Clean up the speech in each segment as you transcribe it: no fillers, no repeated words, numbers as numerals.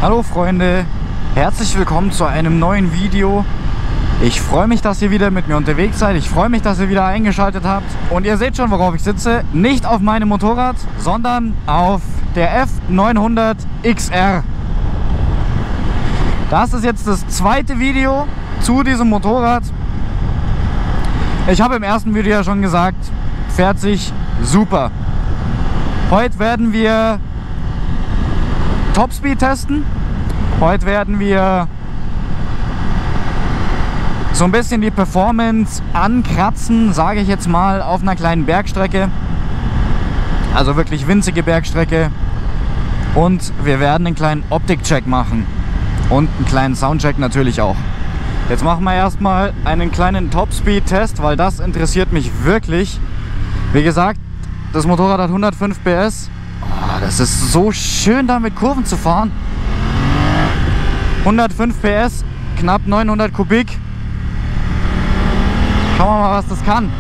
Hallo Freunde, herzlich willkommen zu einem neuen Video. Ich freue mich, dass ihr wieder mit mir unterwegs seid. Ich freue mich, dass ihr wieder eingeschaltet habt. Und ihr seht schon, worauf ich sitze. Nicht auf meinem Motorrad, sondern auf der F900 XR. Das ist jetzt das zweite Video zu diesem Motorrad. Ich habe im ersten Video ja schon gesagt, fährt sich super. Heute werden wir Topspeed testen. Heute werden wir so ein bisschen die Performance ankratzen, sage ich jetzt mal, auf einer kleinen Bergstrecke. Also wirklich winzige Bergstrecke. Und wir werden einen kleinen Optikcheck machen. Und einen kleinen Soundcheck natürlich auch. Jetzt machen wir erstmal einen kleinen Topspeed-Test, weil das interessiert mich wirklich. Wie gesagt, das Motorrad hat 105 PS. Oh, das ist so schön, da mit Kurven zu fahren. 105 PS, knapp 900 Kubik. Schauen wir mal, was das kann.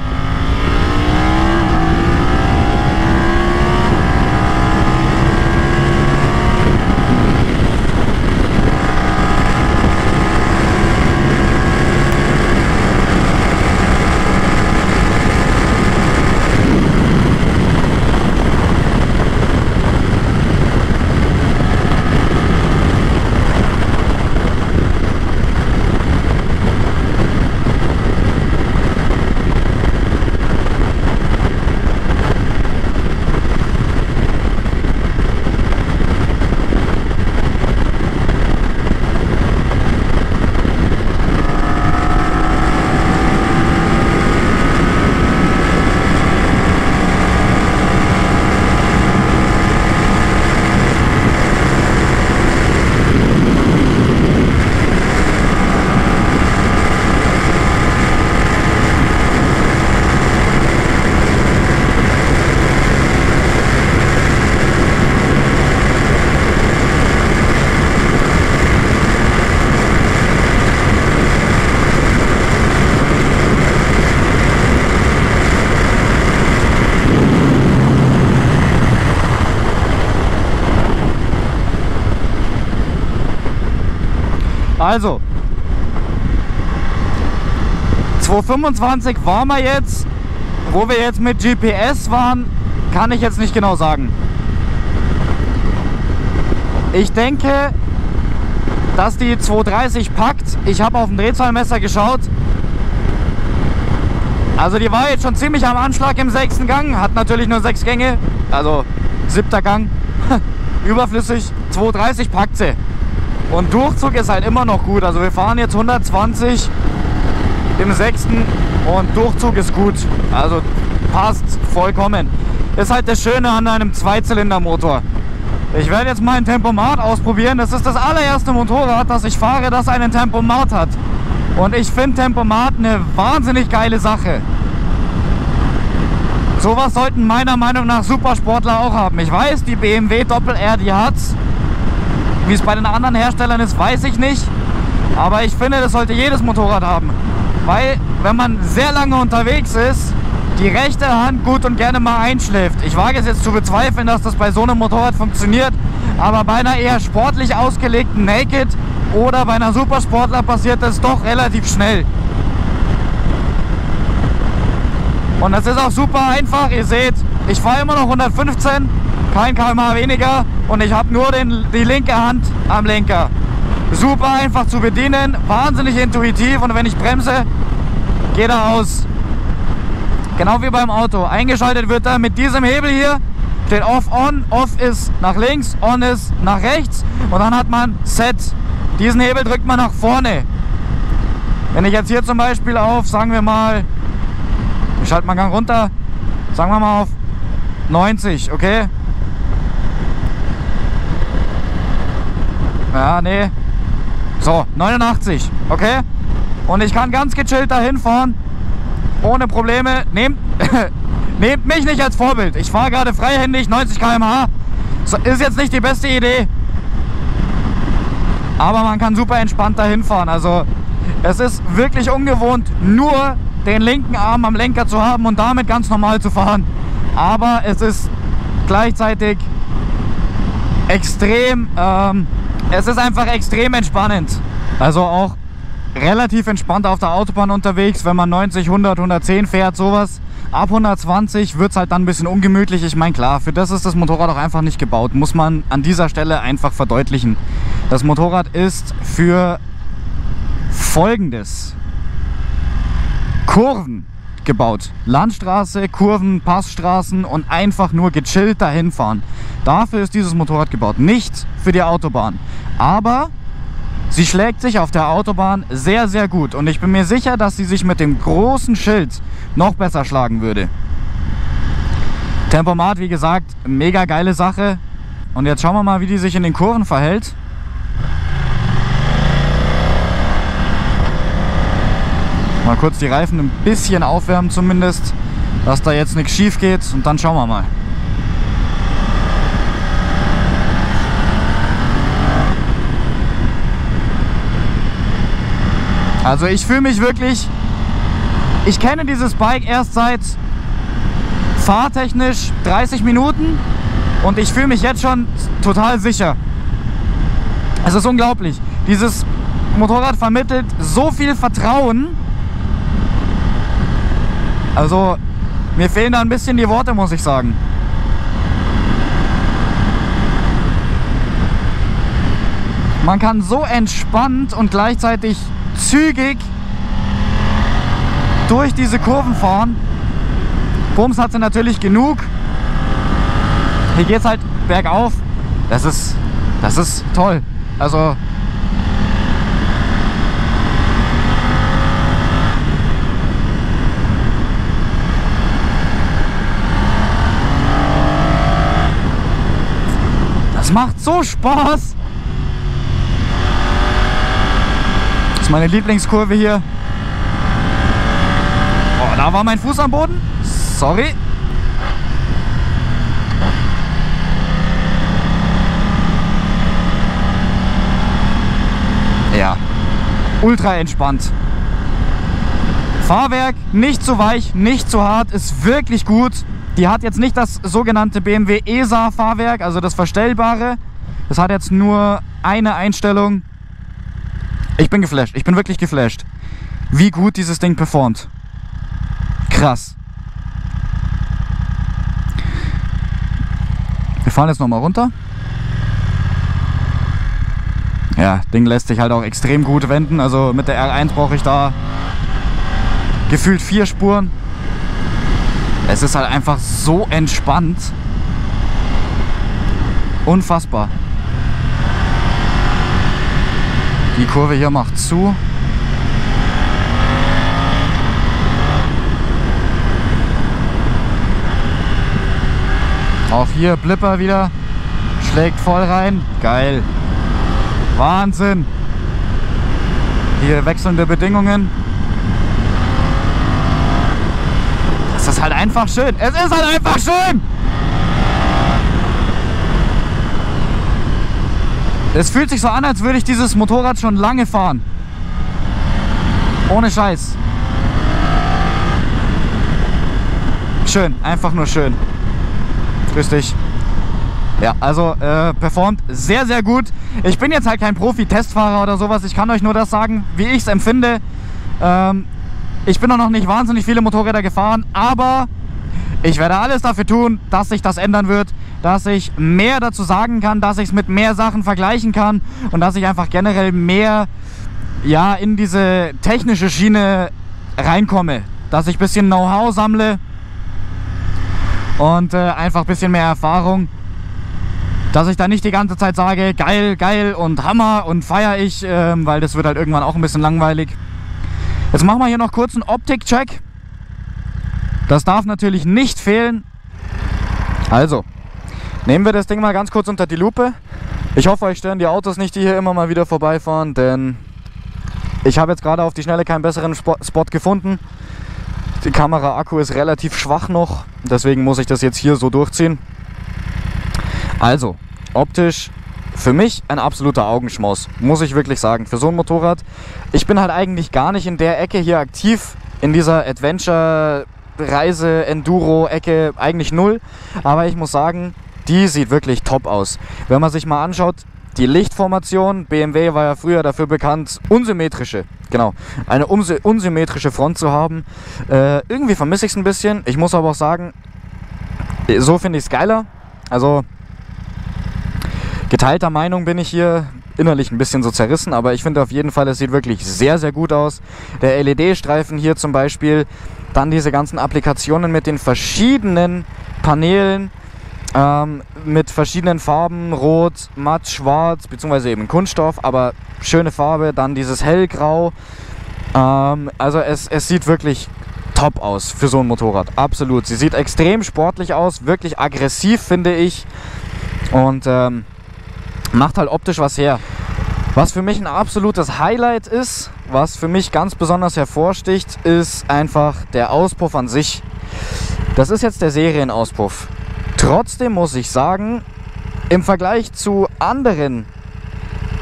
Also, 225 waren wir jetzt. Wo wir jetzt mit GPS waren, kann ich jetzt nicht genau sagen. Ich denke, dass die 230 packt. Ich habe auf dem Drehzahlmesser geschaut. Also die war jetzt schon ziemlich am Anschlag im 6. Gang. Hat natürlich nur 6 Gänge. Also 7. Gang. Überflüssig. 230 packt sie. Und Durchzug ist halt immer noch gut. Also wir fahren jetzt 120 im 6. und Durchzug ist gut. Also passt vollkommen. Ist halt das Schöne an einem Zweizylindermotor. Ich werde jetzt mal ein Tempomat ausprobieren. Das ist das allererste Motorrad, das ich fahre, das einen Tempomat hat. Und ich finde Tempomat eine wahnsinnig geile Sache. Sowas sollten meiner Meinung nach Supersportler auch haben. Ich weiß, die BMW Doppel-R, die hat's. Wie es bei den anderen Herstellern ist, weiß ich nicht. Aber ich finde, das sollte jedes Motorrad haben. Weil, wenn man sehr lange unterwegs ist, die rechte Hand gut und gerne mal einschläft. Ich wage es jetzt zu bezweifeln, dass das bei so einem Motorrad funktioniert. Aber bei einer eher sportlich ausgelegten Naked oder bei einer Supersportler passiert das doch relativ schnell. Und das ist auch super einfach. Ihr seht, ich fahre immer noch 115, kein km/h weniger. Und ich habe nur die linke Hand am Lenker. Super einfach zu bedienen, wahnsinnig intuitiv. Und wenn ich bremse, geht er aus. Genau wie beim Auto. Eingeschaltet wird er mit diesem Hebel hier. Steht Off, On. Off ist nach links, On ist nach rechts. Und dann hat man Set. Diesen Hebel drückt man nach vorne. Wenn ich jetzt hier zum Beispiel auf, sagen wir mal, ich schalte mal Gang runter, sagen wir mal auf 90, okay? Ja, nee. So, 89, okay? Und ich kann ganz gechillt dahin fahren. Ohne Probleme. Nehmt mich nicht als Vorbild. Ich fahre gerade freihändig, 90 km/h. So, ist jetzt nicht die beste Idee. Aber man kann super entspannt dahin fahren. Also, es ist wirklich ungewohnt, nur den linken Arm am Lenker zu haben und damit ganz normal zu fahren. Aber es ist gleichzeitig extrem es ist einfach extrem entspannend. Also auch relativ entspannt auf der Autobahn unterwegs, wenn man 90, 100, 110 fährt, sowas. Ab 120 wird es halt dann ein bisschen ungemütlich. Ich meine, klar, für das ist das Motorrad auch einfach nicht gebaut. Muss man an dieser Stelle einfach verdeutlichen. Das Motorrad ist für Folgendes: Kurven gebaut. Landstraße, Kurven, Passstraßen und einfach nur gechillt dahin fahren. Dafür ist dieses Motorrad gebaut. Nicht für die Autobahn. Aber sie schlägt sich auf der Autobahn sehr, sehr gut. Und ich bin mir sicher, dass sie sich mit dem großen Schild noch besser schlagen würde. Tempomat, wie gesagt, mega geile Sache. Und jetzt schauen wir mal, wie die sich in den Kurven verhält. Mal kurz die Reifen ein bisschen aufwärmen zumindest, dass da jetzt nichts schief geht. Und dann schauen wir mal. Also ich fühle mich wirklich, ich kenne dieses Bike erst seit fahrtechnisch 30 Minuten und ich fühle mich jetzt schon total sicher. Es ist unglaublich. Dieses Motorrad vermittelt so viel Vertrauen. Also mir fehlen da ein bisschen die Worte, muss ich sagen. Man kann so entspannt und gleichzeitig zügig durch diese Kurven fahren. Bums hat sie natürlich genug. Hier geht es halt bergauf. Das ist toll. Also das macht so Spaß. Das ist meine Lieblingskurve hier. Oh, da war mein Fuß am Boden. Sorry. Ja, ultra entspannt. Fahrwerk nicht zu weich, nicht zu hart, ist wirklich gut. Die hat jetzt nicht das sogenannte BMW ESA Fahrwerk, also das verstellbare. Das hat jetzt nur eine Einstellung. Ich bin geflasht, ich bin wirklich geflasht, wie gut dieses Ding performt. Krass. Wir fahren jetzt nochmal runter. Ja, Ding lässt sich halt auch extrem gut wenden. Also mit der R1 brauche ich da gefühlt 4 Spuren. Es ist halt einfach so entspannt. Unfassbar. Die Kurve hier macht zu. Auch hier Blipper wieder. Schlägt voll rein. Geil. Wahnsinn. Hier wechselnde Bedingungen. Das ist halt einfach schön. Es ist halt einfach schön. Es fühlt sich so an, als würde ich dieses Motorrad schon lange fahren. Ohne Scheiß. Schön, einfach nur schön. Grüß dich. Ja, also performt sehr, sehr gut. Ich bin jetzt halt kein Profi-Testfahrer oder sowas. Ich kann euch nur das sagen, wie ich es empfinde. Ich bin noch nicht wahnsinnig viele Motorräder gefahren, aber ich werde alles dafür tun, dass sich das ändern wird, dass ich mehr dazu sagen kann, dass ich es mit mehr Sachen vergleichen kann und dass ich einfach generell mehr in diese technische Schiene reinkomme, dass ich ein bisschen Know-how sammle und einfach ein bisschen mehr Erfahrung, dass ich da nicht die ganze Zeit sage, geil, geil und Hammer und feiere ich, weil das wird halt irgendwann auch ein bisschen langweilig. Jetzt machen wir hier noch kurz einen Optik-Check. Das darf natürlich nicht fehlen. Also, nehmen wir das Ding mal ganz kurz unter die Lupe. Ich hoffe, euch stören die Autos nicht, die hier immer mal wieder vorbeifahren, denn ich habe jetzt gerade auf die Schnelle keinen besseren Spot gefunden. Die Kamera-Akku ist relativ schwach noch, deswegen muss ich das jetzt hier so durchziehen. Also, optisch für mich ein absoluter Augenschmaus, muss ich wirklich sagen, für so ein Motorrad. Ich bin halt eigentlich gar nicht in der Ecke hier aktiv, in dieser Adventure-Reise-Enduro-Ecke eigentlich null. Aber ich muss sagen, die sieht wirklich top aus. Wenn man sich mal anschaut, die Lichtformation. BMW war ja früher dafür bekannt, eine unsymmetrische Front zu haben. Irgendwie vermisse ich es ein bisschen. Ich muss aber auch sagen, so finde ich es geiler. Also geteilter Meinung bin ich hier, innerlich ein bisschen so zerrissen, aber ich finde auf jeden Fall, es sieht wirklich sehr, sehr gut aus. Der LED-Streifen hier zum Beispiel, dann diese ganzen Applikationen mit den verschiedenen Paneelen, mit verschiedenen Farben, rot, matt, schwarz, beziehungsweise eben Kunststoff, aber schöne Farbe, dann dieses hellgrau. Also es sieht wirklich top aus für so ein Motorrad, absolut. Sie sieht extrem sportlich aus, wirklich aggressiv, finde ich, und macht halt optisch was her. Was für mich ein absolutes Highlight ist, was für mich ganz besonders hervorsticht, ist einfach der Auspuff an sich. Das ist jetzt der Serienauspuff. Trotzdem muss ich sagen, im Vergleich zu anderen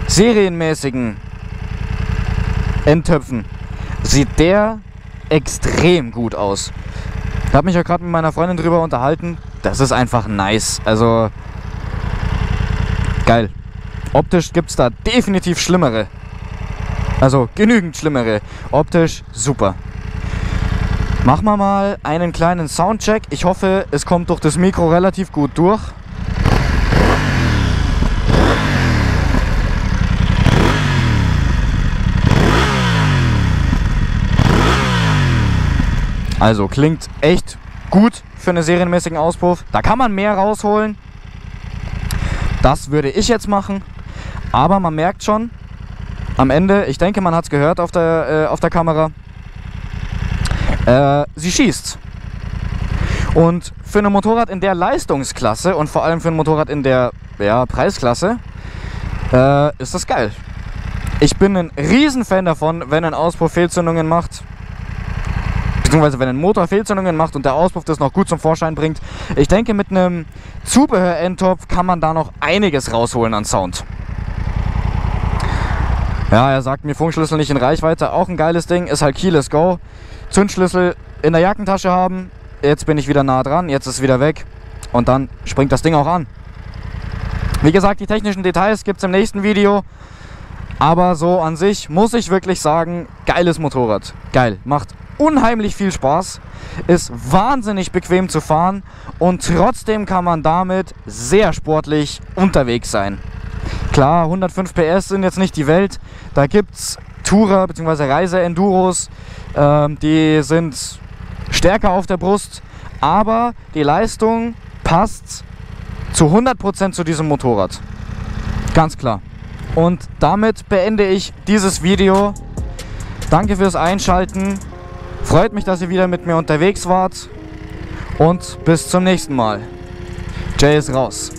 serienmäßigen Endtöpfen sieht der extrem gut aus. Ich habe mich ja gerade mit meiner Freundin drüber unterhalten. Das ist einfach nice. Also geil. Optisch gibt es da definitiv schlimmere. Also genügend schlimmere. Optisch super. Machen wir mal einen kleinen Soundcheck. Ich hoffe, es kommt durch das Mikro relativ gut durch. Also klingt echt gut für einen serienmäßigen Auspuff. Da kann man mehr rausholen. Das würde ich jetzt machen. Aber man merkt schon am Ende, ich denke, man hat es gehört auf der Kamera, sie schießt. Und für ein Motorrad in der Leistungsklasse und vor allem für ein Motorrad in der Preisklasse ist das geil. Ich bin ein Riesenfan davon, wenn ein Auspuff Fehlzündungen macht, beziehungsweise wenn ein Motor Fehlzündungen macht und der Auspuff das noch gut zum Vorschein bringt. Ich denke, mit einem Zubehör-Endtopf kann man da noch einiges rausholen an Sound. Ja, er sagt mir Funkschlüssel nicht in Reichweite, auch ein geiles Ding, ist halt Keyless Go. Zündschlüssel in der Jackentasche haben, jetzt bin ich wieder nah dran, jetzt ist es wieder weg und dann springt das Ding auch an. Wie gesagt, die technischen Details gibt es im nächsten Video, aber so an sich muss ich wirklich sagen, geiles Motorrad, geil, macht unheimlich viel Spaß, ist wahnsinnig bequem zu fahren und trotzdem kann man damit sehr sportlich unterwegs sein. Klar, 105 PS sind jetzt nicht die Welt, da gibt es Tourer bzw. Reise-Enduros, die sind stärker auf der Brust, aber die Leistung passt zu 100% zu diesem Motorrad. Ganz klar. Und damit beende ich dieses Video. Danke fürs Einschalten. Freut mich, dass ihr wieder mit mir unterwegs wart. Und bis zum nächsten Mal. Jay ist raus.